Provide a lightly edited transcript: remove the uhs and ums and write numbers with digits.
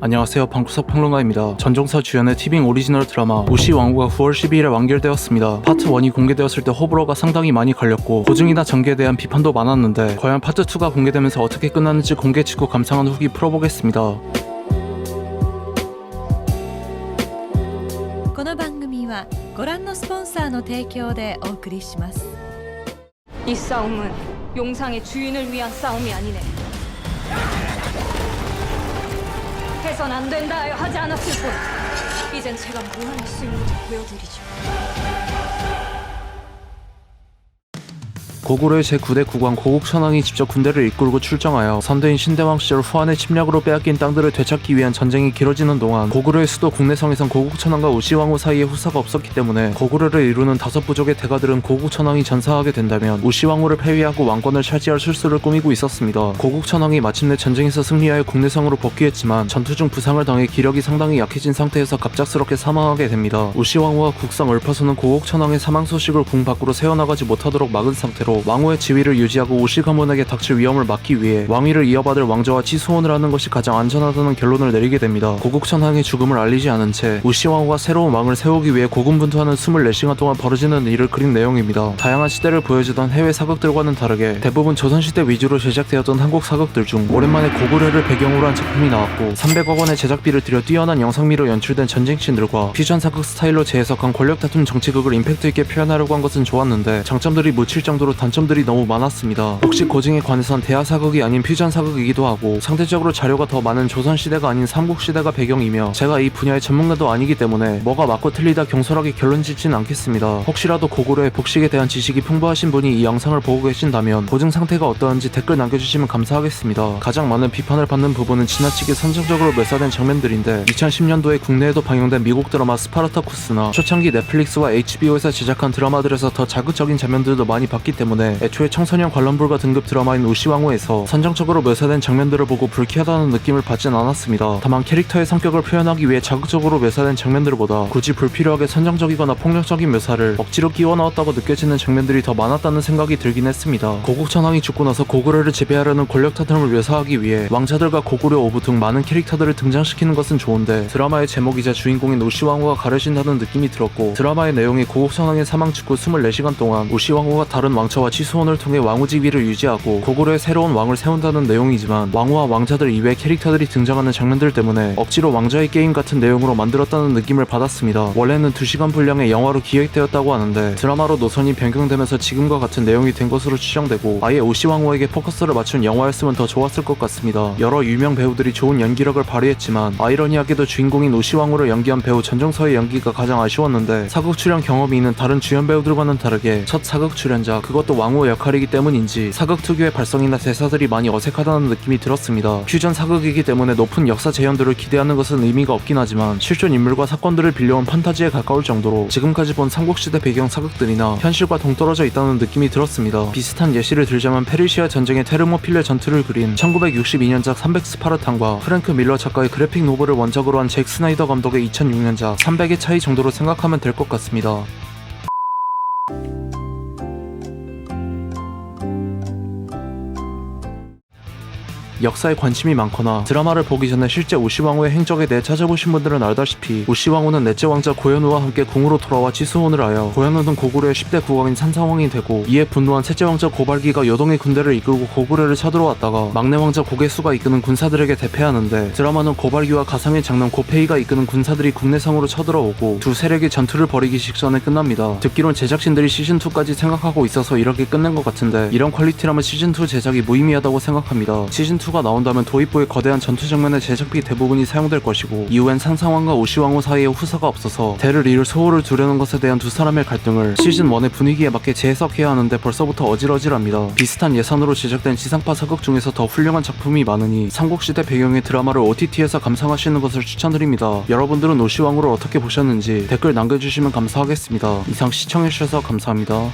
안녕하세요, 방구석 평론가입니다. 전종서 주연의 티빙 오리지널 드라마 우시 왕후가 9월 12일에 완결되었습니다. 파트 1이 공개되었을 때 호불호가 상당히 많이 갈렸고 고증이나 전개에 대한 비판도 많았는데 과연 파트 2가 공개되면서 어떻게 끝났는지 공개 직후 감상한 후기 풀어보겠습니다. この番組はご覧のスポンサーの提供でお送りします。 이 싸움은 용상의 주인을 위한 싸움이 아니네. 해선 안 된다 하여 하지 않았을 뿐 이젠 제가 뭘 할 수 있는지 보여드리죠. 고구려의 제9대 국왕 고국천왕이 직접 군대를 이끌고 출정하여 선대인 신대왕 시절 후한의 침략으로 빼앗긴 땅들을 되찾기 위한 전쟁이 길어지는 동안 고구려의 수도 국내성에선 고국천왕과 우시왕후 사이에 후사가 없었기 때문에 고구려를 이루는 5부족의 대가들은 고국천왕이 전사하게 된다면 우시왕후를 폐위하고 왕권을 차지할 술수를 꾸미고 있었습니다. 고국천왕이 마침내 전쟁에서 승리하여 국내성으로 복귀했지만 전투 중 부상을 당해 기력이 상당히 약해진 상태에서 갑작스럽게 사망하게 됩니다. 우시왕후와 국상 을파수는 고국천왕의 사망 소식을 궁 밖으로 새어나가지 못하도록 막은 상태로 왕후의 지위를 유지하고 우시 가문에게 닥칠 위험을 막기 위해 왕위를 이어받을 왕자와 치수혼을 하는 것이 가장 안전하다는 결론을 내리게 됩니다. 고국천왕의 죽음을 알리지 않은 채 우시 왕후가 새로운 왕을 세우기 위해 고군분투하는 24시간 동안 벌어지는 일을 그린 내용입니다. 다양한 시대를 보여주던 해외 사극들과는 다르게 대부분 조선시대 위주로 제작되었던 한국 사극들 중 오랜만에 고구려를 배경으로 한 작품이 나왔고 300억 원의 제작비를 들여 뛰어난 영상미로 연출된 전쟁씬들과 퓨전 사극 스타일로 재해석한 권력 다툼 정치극을 임팩트 있게 표현하려고 한 것은 좋았는데 장점들이 묻힐 정도로 단점들이 너무 많았습니다. 혹시 고증에 관해선 대하 사극이 아닌 퓨전 사극이기도 하고 상대적으로 자료가 더 많은 조선시대가 아닌 삼국시대가 배경이며 제가 이 분야의 전문가도 아니기 때문에 뭐가 맞고 틀리다 경솔하게 결론 짓진 않겠습니다. 혹시라도 고구려의 복식에 대한 지식이 풍부하신 분이 이 영상을 보고 계신다면 고증 상태가 어떠한지 댓글 남겨주시면 감사하겠습니다. 가장 많은 비판을 받는 부분은 지나치게 선정적으로 묘사된 장면들인데 2010년도에 국내에도 방영된 미국 드라마 스파르타쿠스나 초창기 넷플릭스와 HBO에서 제작한 드라마들에서 더 자극적인 장면들도 많이 봤기 때문에 애초에 청소년 관람 불가 등급 드라마인 우시왕후에서 선정적으로 묘사된 장면들을 보고 불쾌하다는 느낌을 받진 않았습니다. 다만 캐릭터의 성격을 표현하기 위해 자극적으로 묘사된 장면들보다 굳이 불필요하게 선정적이거나 폭력적인 묘사를 억지로 끼워 넣었다고 느껴지는 장면들이 더 많았다는 생각이 들긴 했습니다. 고국천왕이 죽고 나서 고구려를 지배하려는 권력 다툼을 묘사하기 위해 왕자들과 고구려 오부 등 많은 캐릭터들을 등장시키는 것은 좋은데 드라마의 제목이자 주인공인 우시왕후가 가려진다는 느낌이 들었고 드라마의 내용이 고국천왕의 사망 직후 24시간 동안 우시왕후가 다른 왕처와 치수혼을 통해 왕후 지위를 유지하고 고구려의 새로운 왕을 세운다는 내용이지만 왕후와 왕자들 이외의 캐릭터들이 등장하는 장면들 때문에 억지로 왕좌의 게임 같은 내용으로 만들었다는 느낌을 받았습니다. 원래는 2시간 분량의 영화로 기획되었다고 하는데 드라마로 노선이 변경되면서 지금과 같은 내용이 된 것으로 추정되고 아예 우시왕후에게 포커스를 맞춘 영화였으면 더 좋았을 것 같습니다. 여러 유명 배우들이 좋은 연기력을 발휘했지만 아이러니하게도 주인공인 우시왕후를 연기한 배우 전종서의 연기가 가장 아쉬웠는데 사극 출연 경험이 있는 다른 주연 배우들과는 다르게 첫 사극 출연자 그것도 왕후 역할이기 때문인지 사극 특유의 발성이나 대사들이 많이 어색하다는 느낌이 들었습니다. 퓨전 사극이기 때문에 높은 역사 재현도를 기대하는 것은 의미가 없긴 하지만 실존 인물과 사건들을 빌려온 판타지에 가까울 정도로 지금까지 본 삼국시대 배경 사극들이나 현실과 동떨어져 있다는 느낌이 들었습니다. 비슷한 예시를 들자면 페르시아 전쟁의 테르모필레 전투를 그린 1962년작 300 스파르탄과 프랭크 밀러 작가의 그래픽 노블을 원작으로 한 잭 스나이더 감독의 2006년작 300의 차이 정도로 생각하면 될 것 같습니다. 역사에 관심이 많거나 드라마를 보기 전에 실제 우시왕후의 행적에 대해 찾아보신 분들은 알다시피 우시왕후는 넷째 왕자 고현우와 함께 궁으로 돌아와 치수혼을 하여 고현우는 고구려의 10대 국왕인 산상왕이 되고 이에 분노한 셋째 왕자 고발기가 여동의 군대를 이끌고 고구려를 쳐들어왔다가 막내 왕자 고개수가 이끄는 군사들에게 대패하는데 드라마는 고발기와 가상의 장남 고페이가 이끄는 군사들이 국내성으로 쳐들어오고 두 세력이 전투를 벌이기 직전에 끝납니다. 듣기론 제작진들이 시즌2까지 생각하고 있어서 이렇게 끝낸 것 같은데 이런 퀄리티라면 시즌2 제작이 무의미하다고 생각합니다. 시즌2가 나온다면 도입부의 거대한 전투 장면의 제작비 대부분이 사용될 것이고 이후엔 상상왕과 우시왕후 사이에 후사가 없어서 대를 이룰 소호를 두려는 것에 대한 두 사람의 갈등을 시즌1의 분위기에 맞게 재해석해야 하는데 벌써부터 어질어질합니다. 비슷한 예산으로 제작된 지상파 사극 중에서 더 훌륭한 작품이 많으니 삼국시대 배경의 드라마를 OTT에서 감상하시는 것을 추천드립니다. 여러분들은 우시왕후를 어떻게 보셨는지 댓글 남겨주시면 감사하겠습니다. 이상 시청해주셔서 감사합니다.